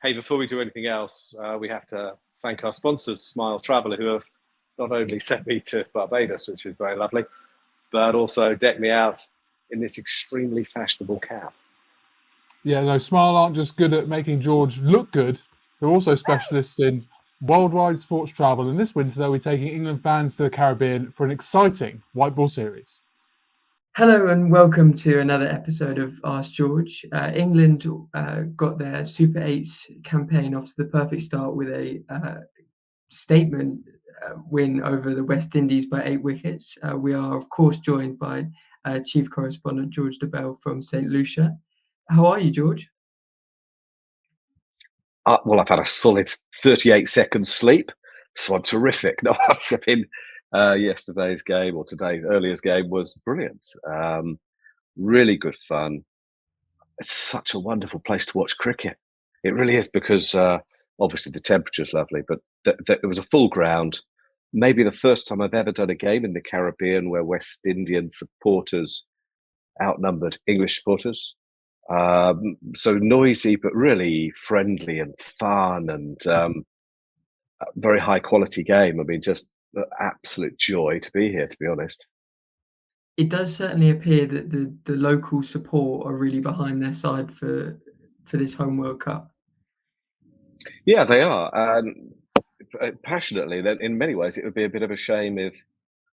Hey, before we do anything else, we have to thank our sponsors, Smile Traveller, who have not only sent me to Barbados, which is very lovely, but also decked me out in this extremely fashionable cap. Yeah, no, Smile aren't just good at making George look good, they're also specialists in worldwide sports travel. And this winter, they'll be taking England fans to the Caribbean for an exciting white ball series. Hello and welcome to another episode of Ask George. England got their Super 8s campaign off to the perfect start with a statement win over the West Indies by 8 wickets. We are, of course, joined by Chief Correspondent George Dobell from St. Lucia. How are you, George? Well, I've had a solid 38 seconds sleep, so I'm terrific. No, I mean, yesterday's game or today's earliest game was brilliant. Really good fun. It's such a wonderful place to watch cricket. It really is because obviously the temperature's lovely, but it was a full ground. Maybe the first time I've ever done a game in the Caribbean where West Indian supporters outnumbered English supporters. So noisy, but really friendly and fun and very high quality game. I mean, just absolute joy to be here, to be honest. It does certainly appear that the local support are really behind their side for this home World Cup. Yeah, they are. And passionately, then in many ways, it would be a bit of a shame if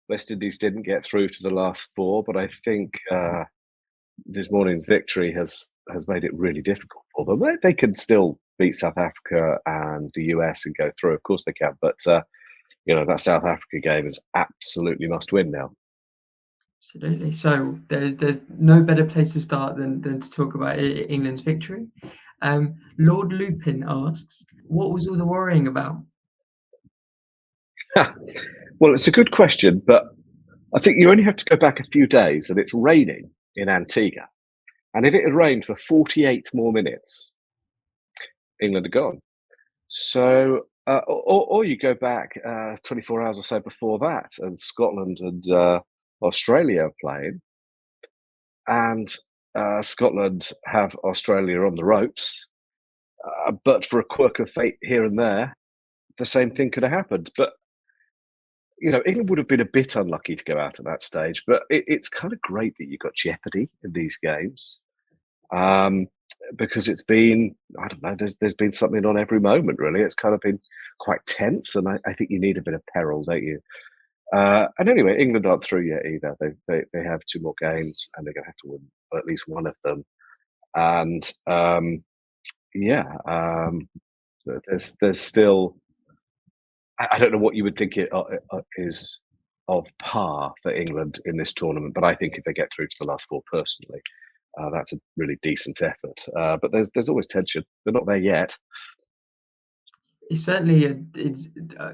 West Indies didn't get through to the last four. But I think this morning's victory has made it really difficult for them. They can still beat South Africa and the US and go through. Of course they can. But, that South Africa game is absolutely must win now. Absolutely. So there's no better place to start than to talk about England's victory. Lord Lupin asks, what was all the worrying about? Well, it's a good question, but I think you only have to go back a few days and it's raining in Antigua. And if it had rained for 48 more minutes, England are gone. So, or you go back 24 hours or so before that, and Scotland and Australia are playing, and Scotland have Australia on the ropes. But for a quirk of fate here and there, the same thing could have happened. But England would have been a bit unlucky to go out at that stage. But it's kind of great that you've got jeopardy in these games. Because it's been, I don't know, there's been something on every moment, really. It's kind of been quite tense, and I think you need a bit of peril, don't you? And anyway, England aren't through yet either. They have two more games, and they're going to have to win at least one of them. And there's still, I don't know what you would think it is of par for England in this tournament, but I think if they get through to the last four, personally, that's a really decent effort. But there's always tension. They're not there yet. It's certainly it's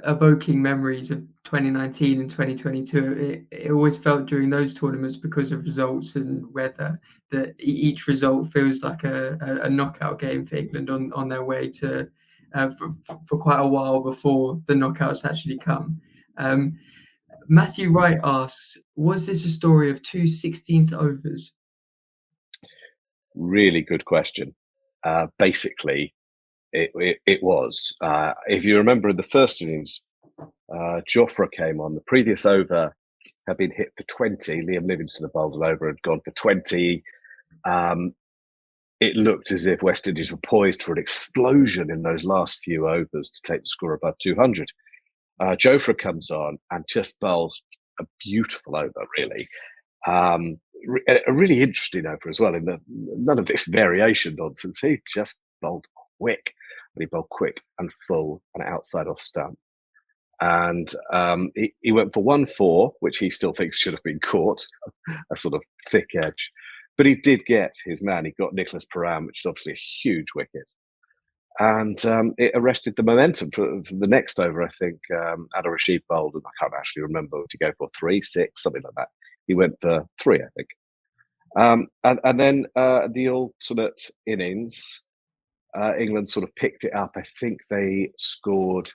evoking memories of 2019 and 2022. It always felt during those tournaments, because of results and weather, that each result feels like a knockout game for England on their way to for quite a while before the knockouts actually come. Matthew Wright asks, was this a story of two 16th overs? Really good question. Basically, it was. If you remember in the first innings, Jofra came on. The previous over had been hit for 20. Liam Livingstone had bowled an over and gone for 20. It looked as if West Indies were poised for an explosion in those last few overs to take the score above 200. Jofra comes on and just bowls a beautiful over, really. A really interesting over as well. None of this variation nonsense. He just bowled quick, and he bowled quick and full and outside off stump. And he went for 1-4, which he still thinks should have been caught, a sort of thick edge. But he did get his man. He got Nicholas Paran, which is obviously a huge wicket. And it arrested the momentum for the next over. I think Adil Rashid bowled, and I can't actually remember, to go for 3, 6, something like that. He went for 3, I think. And then the alternate innings, England sort of picked it up. I think they scored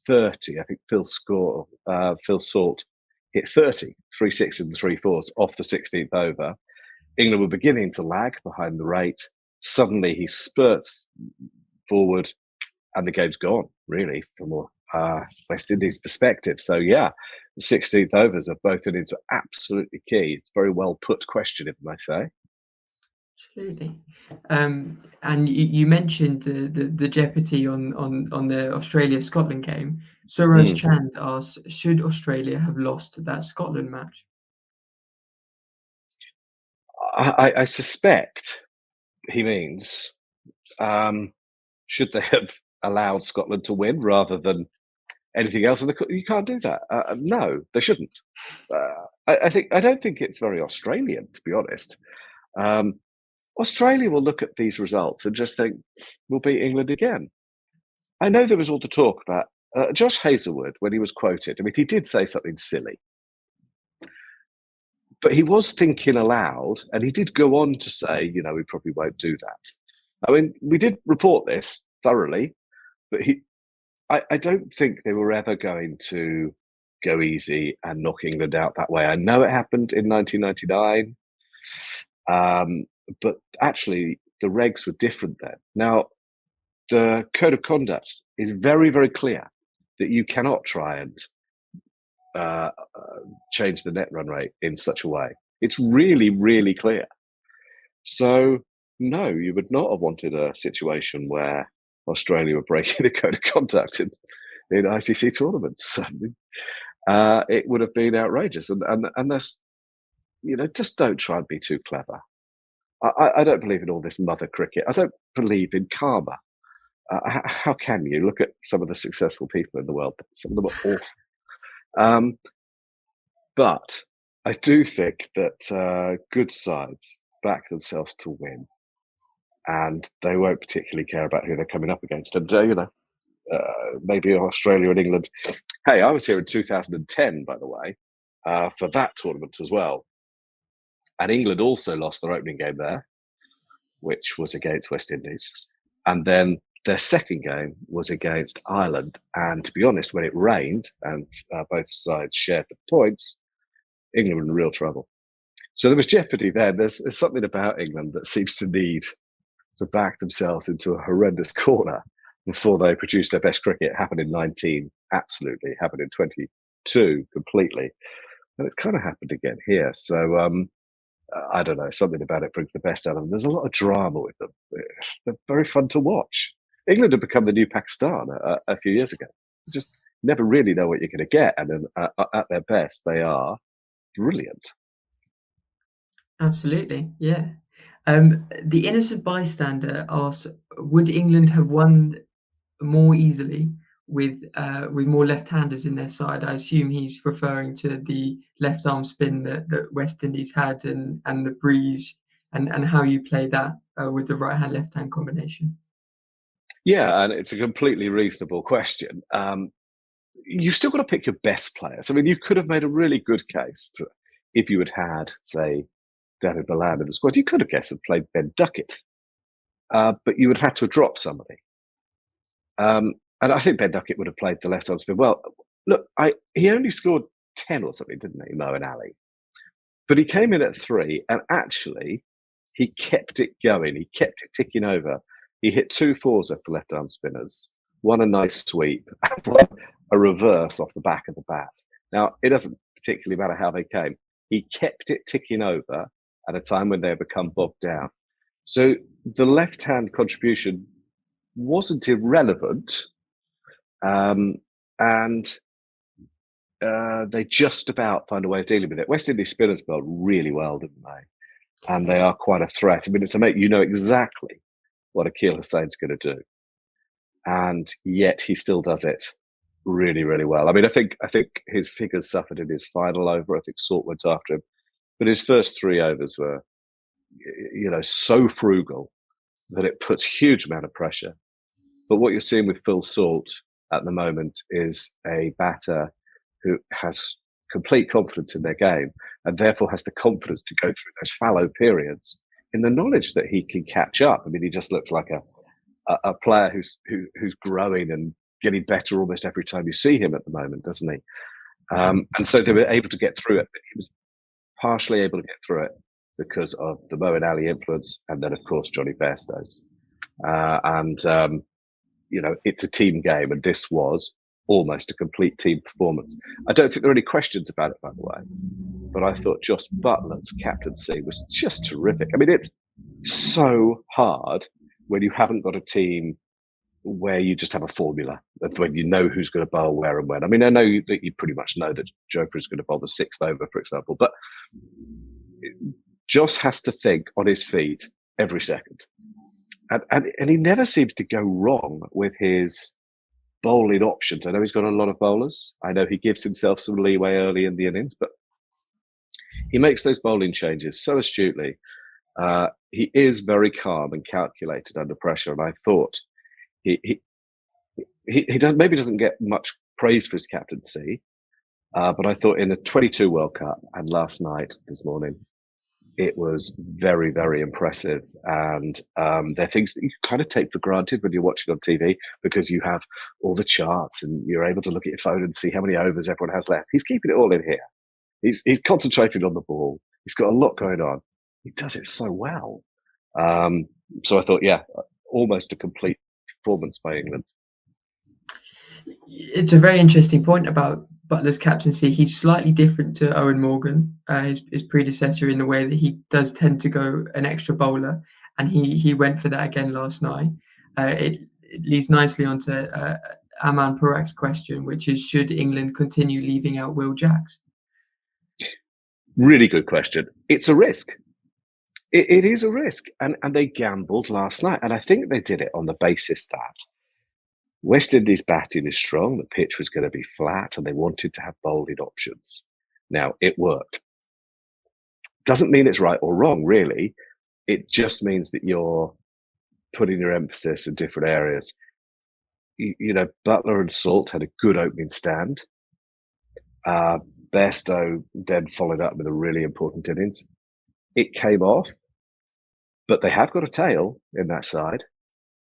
30. I think Phil Salt hit 30, 3 6s and 3 4s off the 16th over. England were beginning to lag behind the rate. Suddenly he spurts forward, and the game's gone, really, from West Indies' perspective. So, yeah, the 16th overs of both innings were absolutely key. It's a very well put question, if I may say. Absolutely. And you mentioned the jeopardy on the Australia-Scotland game. Suraj Chand asks, should Australia have lost that Scotland match? I suspect he means, should they have allowed Scotland to win rather than anything else? And you can't do that. No, they shouldn't. I don't think it's very Australian, to be honest. Australia will look at these results and just think, we'll beat England again. I know there was all the talk about Josh Hazlewood when he was quoted. I mean, he did say something silly, but he was thinking aloud, and he did go on to say, we probably won't do that. I mean, we did report this thoroughly, but I don't think they were ever going to go easy and knock England out that way. I know it happened in 1999, but actually the regs were different then. Now, the code of conduct is very, very clear that you cannot try and change the net run rate in such a way. It's really, really clear. So, no, you would not have wanted a situation where Australia were breaking the code of conduct in ICC tournaments. It would have been outrageous. And that's, just don't try and be too clever. I don't believe in all this mother cricket. I don't believe in karma. How can you? Look at some of the successful people in the world. Some of them are awful. But I do think that good sides back themselves to win, and they won't particularly care about who they're coming up against. And, maybe Australia and England. Hey, I was here in 2010, by the way, for that tournament as well. And England also lost their opening game there, which was against West Indies. And then their second game was against Ireland. And to be honest, when it rained and both sides shared the points, England were in real trouble. So there was jeopardy there. There's something about England that seems to need to back themselves into a horrendous corner before they produce their best cricket. It happened in 19, absolutely. It happened in 22, completely. And it's kind of happened again here. So I don't know, something about it brings the best out of them. There's a lot of drama with them. They're very fun to watch. England had become the new Pakistan a few years ago. You just never really know what you're going to get. And then at their best, they are brilliant. Absolutely, yeah. The innocent bystander asks, would England have won more easily with more left-handers in their side? I assume he's referring to the left arm spin that West Indies had and the breeze and how you play that with the right hand left hand combination. Yeah, and it's a completely reasonable question. You've still got to pick your best players. I mean, you could have made a really good case if you had, say, David Balland in the squad. You could have guessed and played Ben Duckett, but you would have had to have dropped somebody. And I think Ben Duckett would have played the left arm spin. Well, look, he only scored 10 or something, didn't he, Mo and Ali? But he came in at 3, and actually, he kept it going. He kept it ticking over. He hit 2 fours off the left arm spinners, one a nice sweep, and one a reverse off the back of the bat. Now, it doesn't particularly matter how they came. He kept it ticking over at a time when they had become bogged down. So the left-hand contribution wasn't irrelevant, and they just about find a way of dealing with it. West Indies spinners bowled really well, didn't they? And they are quite a threat. I mean, it's a mate, you know exactly what Akeal Hussain's going to do, and yet he still does it really, really well. I mean, I think his figures suffered in his final over. I think Salt went after him, but his first 3 overs were, so frugal that it puts huge amount of pressure. But what you're seeing with Phil Salt at the moment is a batter who has complete confidence in their game and therefore has the confidence to go through those fallow periods in the knowledge that he can catch up. I mean, he just looks like a player who's growing and getting better almost every time you see him at the moment, doesn't he? And so they were able to get through it. But he was partially able to get through it because of the Mo and Ali influence, and then of course Johnny Bairstow's. it's a team game, and this was almost a complete team performance. I don't think there are any questions about it, by the way, but I thought Josh Butler's captaincy was just terrific. I mean, it's so hard when you haven't got a team where you just have a formula of when you know who's going to bowl where and when. I mean, I know that you pretty much know that Joker is going to bowl the sixth over, for example, but Josh has to think on his feet every second. And he never seems to go wrong with his bowling options. I know he's got a lot of bowlers. I know he gives himself some leeway early in the innings, but he makes those bowling changes so astutely. He is very calm and calculated under pressure, and I thought he doesn't get much praise for his captaincy, but I thought in the 22 World Cup and last night, this morning, it was very, very impressive. And there are things that you kind of take for granted when you're watching on TV because you have all the charts and you're able to look at your phone and see how many overs everyone has left. He's keeping it all in here. He's concentrated on the ball. He's got a lot going on. He does it so well. So I thought, almost a complete performance by England. It's a very interesting point about Butler's captaincy. He's slightly different to Owen Morgan, his predecessor, in the way that he does tend to go an extra bowler, and he went for that again last night. It leads nicely onto Aman Parak's question, which is, should England continue leaving out Will Jacks? Really good question. It's a risk. It is a risk, and they gambled last night, and I think they did it on the basis that West Indies batting is strong, the pitch was going to be flat, and they wanted to have bowling options. Now, it worked. Doesn't mean it's right or wrong, really. It just means that you're putting your emphasis in different areas. Butler and Salt had a good opening stand. Bairstow then followed up with a really important innings. It came off, but they have got a tail in that side.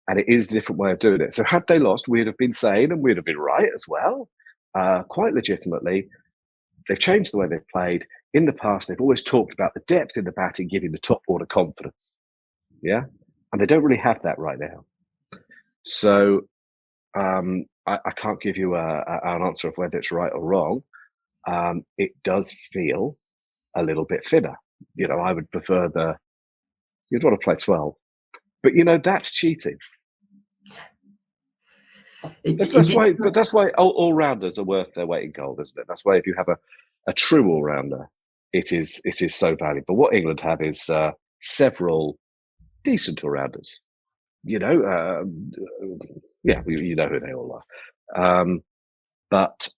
And it is a different way of doing it. So had they lost, we'd have been sane and we'd have been right as well. Quite legitimately, they've changed the way they've played. In the past, they've always talked about the depth in the batting, giving the top order confidence. Yeah? And they don't really have that right now. So I can't give you an answer of whether it's right or wrong. It does feel a little bit thinner. I would prefer you'd want to play 12. But, that's cheating. That's why all-rounders are worth their weight in gold, isn't it? That's why if you have a true all-rounder, it is so valuable. What England have is several decent all-rounders. You know who they all are. But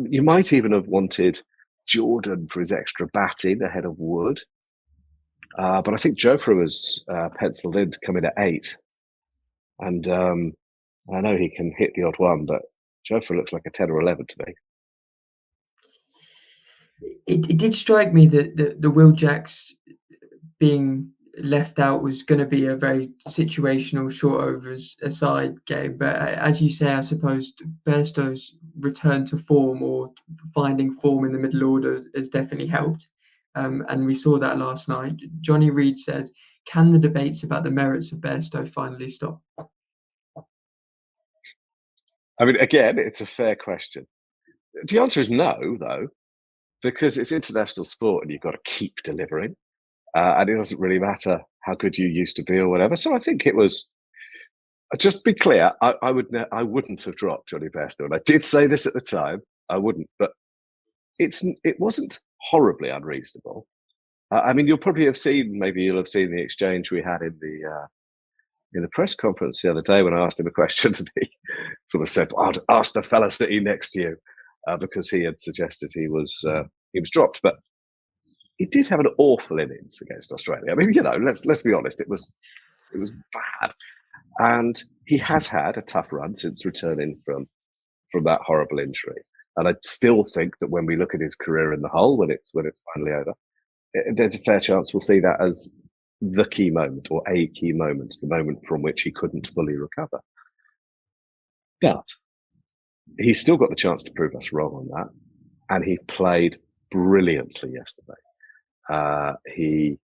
you might even have wanted Jordan for his extra batting ahead of Wood. But I think Jofra was penciled in to come in at 8. And I know he can hit the odd one, but Jofra looks like a 10 or 11 to me. It did strike me that the Will Jacks being left out was going to be a very situational, short overs aside game. But as you say, I suppose Bairstow's return to form or finding form in the middle order has definitely helped. And we saw that last night. Johnny Reed says, can the debates about the merits of Bairstow finally stop? I mean, again, it's a fair question. The answer is no, though, because it's international sport and you've got to keep delivering. And it doesn't really matter how good you used to be or whatever. So I think it was, just to be clear, I wouldn't have dropped Johnny Bairstow. And I did say this at the time, I wouldn't, but it wasn't horribly unreasonable. I mean, you'll have seen the exchange we had in the press conference the other day when I asked him a question, and he sort of said, "I'd ask the fella sitting next to you," because he had suggested he was dropped. But he did have an awful innings against Australia. I mean, let's be honest, it was bad, and he has had a tough run since returning from that horrible injury. And I still think that when we look at his career in the whole, when it's finally over, there's a fair chance we'll see that as the key moment or a key moment, the moment from which he couldn't fully recover. But he's still got the chance to prove us wrong on that. And he played brilliantly yesterday. He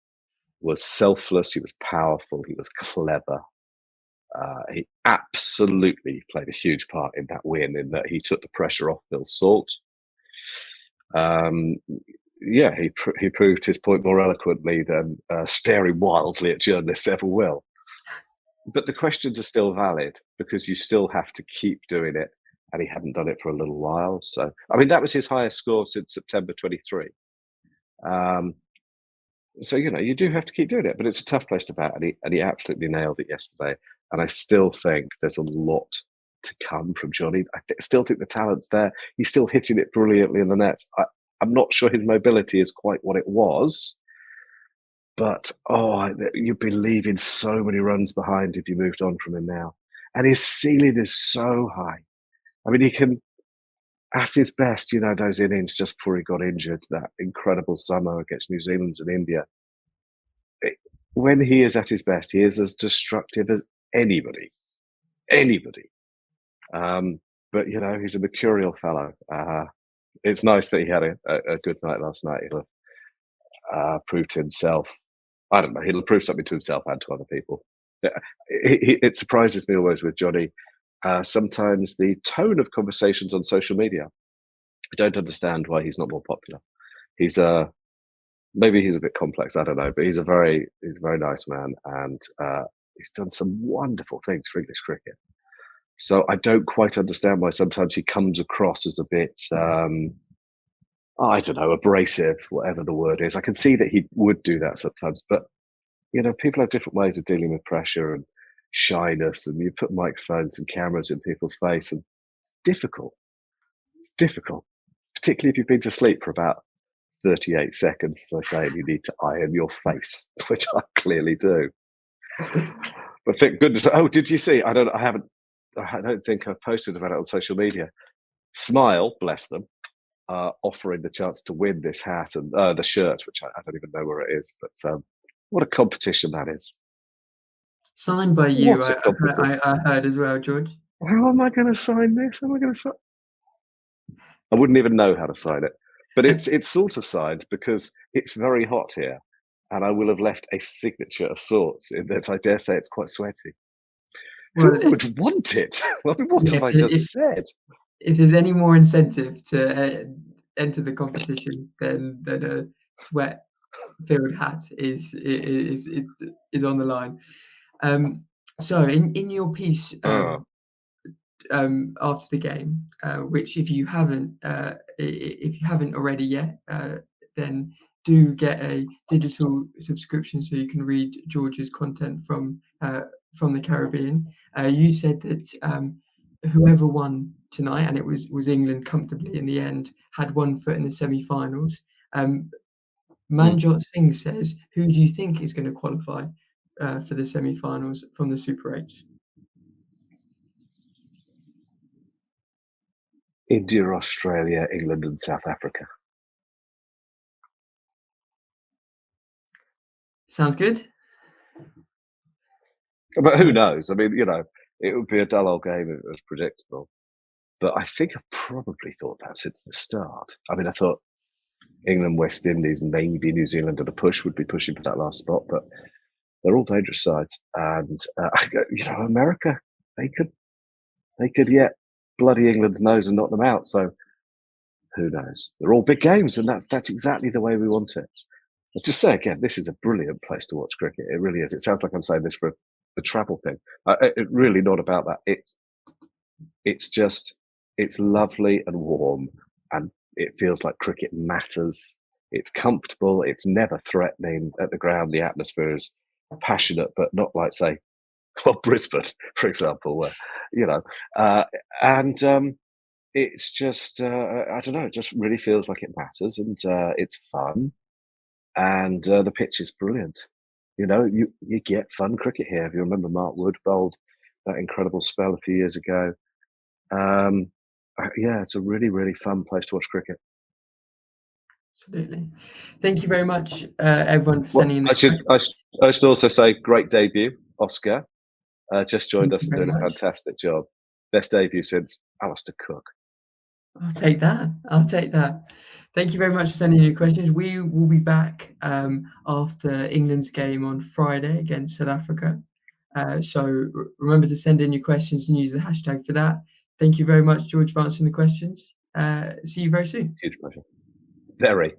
was selfless, he was powerful, he was clever. He absolutely played a huge part in that win, in that he took the pressure off Phil Salt. Yeah, he proved his point more eloquently than staring wildly at journalists ever will. But the questions are still valid, because you still have to keep doing it, and he hadn't done it for a little while. So, I mean, that was his highest score since September 23. So, you do have to keep doing it, but it's a tough place to bat, and he absolutely nailed it yesterday. And I still think there's a lot to come from Johnny. I still think the talent's there. He's still hitting it brilliantly in the nets. I'm not sure his mobility is quite what it was, but you'd be leaving so many runs behind if you moved on from him now. And his ceiling is so high. I mean, he can, at his best, those innings just before he got injured, that incredible summer against New Zealand and India. When he is at his best, he is as destructive as anybody. But he's a mercurial fellow. It's nice that he had a good night last night. He'll have proved to himself. I don't know. He'll prove something to himself and to other people. It surprises me always with Johnny. Sometimes the tone of conversations on social media, I don't understand why he's not more popular. He's maybe he's a bit complex. I don't know, but he's a very nice man, and he's done some wonderful things for English cricket. So I don't quite understand why sometimes he comes across as a bit, I don't know, abrasive, whatever the word is. I can see that he would do that sometimes, but people have different ways of dealing with pressure and shyness, and you put microphones and cameras in people's face, and it's difficult. It's difficult, particularly if you've been to sleep for about 38 seconds, as I say, and you need to iron your face, which I clearly do. But thank goodness. Oh, did you see? I don't think I've posted about it on social media. Smile, bless them, offering the chance to win this hat and the shirt, which I don't even know where it is. But what a competition that is. Signed by you, I heard as well, George. How am I going to sign this? I wouldn't even know how to sign it. But it's sort of signed because it's very hot here, and I will have left a signature of sorts in that I dare say it's quite sweaty. Who would want it? I mean, what have I just said? If there's any more incentive to enter the competition than a sweat-filled hat is on the line. So in your piece after the game, which if you haven't already yet, then do get a digital subscription so you can read George's content from the Caribbean. You said that whoever won tonight, and it was England comfortably in the end, had 1 foot in the semi-finals. Manjot Singh says, who do you think is going to qualify for the semi-finals from the Super 8s? India, Australia, England, and South Africa. Sounds good. But who knows? I mean, it would be a dull old game if it was predictable. But I think I've probably thought that since the start. I mean, I thought England, West Indies, maybe New Zealand at a push would be pushing for that last spot, but they're all dangerous sides. And America, they could yet bloody England's nose and knock them out. So who knows? They're all big games, and that's exactly the way we want it. I'll just say again, this is a brilliant place to watch cricket. It really is. It sounds like I'm saying this for the travel thing. It's really not about that. It's lovely and warm, and it feels like cricket matters. It's comfortable. It's never threatening at the ground. The atmosphere is passionate, but not like, say, Brisbane, for example, where, it's just, I don't know, it just really feels like it matters, and it's fun, and the pitch is brilliant. You get fun cricket here. If you remember, Mark Wood bowled that incredible spell a few years ago. Yeah, it's a really, really fun place to watch cricket. Absolutely. Thank you very much, everyone, for sending in. I should also say, great debut, Oscar. Just joined us and doing a fantastic job. Best debut since Alistair Cook. I'll take that. Thank you very much for sending in your questions. We will be back after England's game on Friday against South Africa. So remember to send in your questions and use the hashtag for that. Thank you very much, George, for answering the questions. See you very soon. Huge pleasure. Very.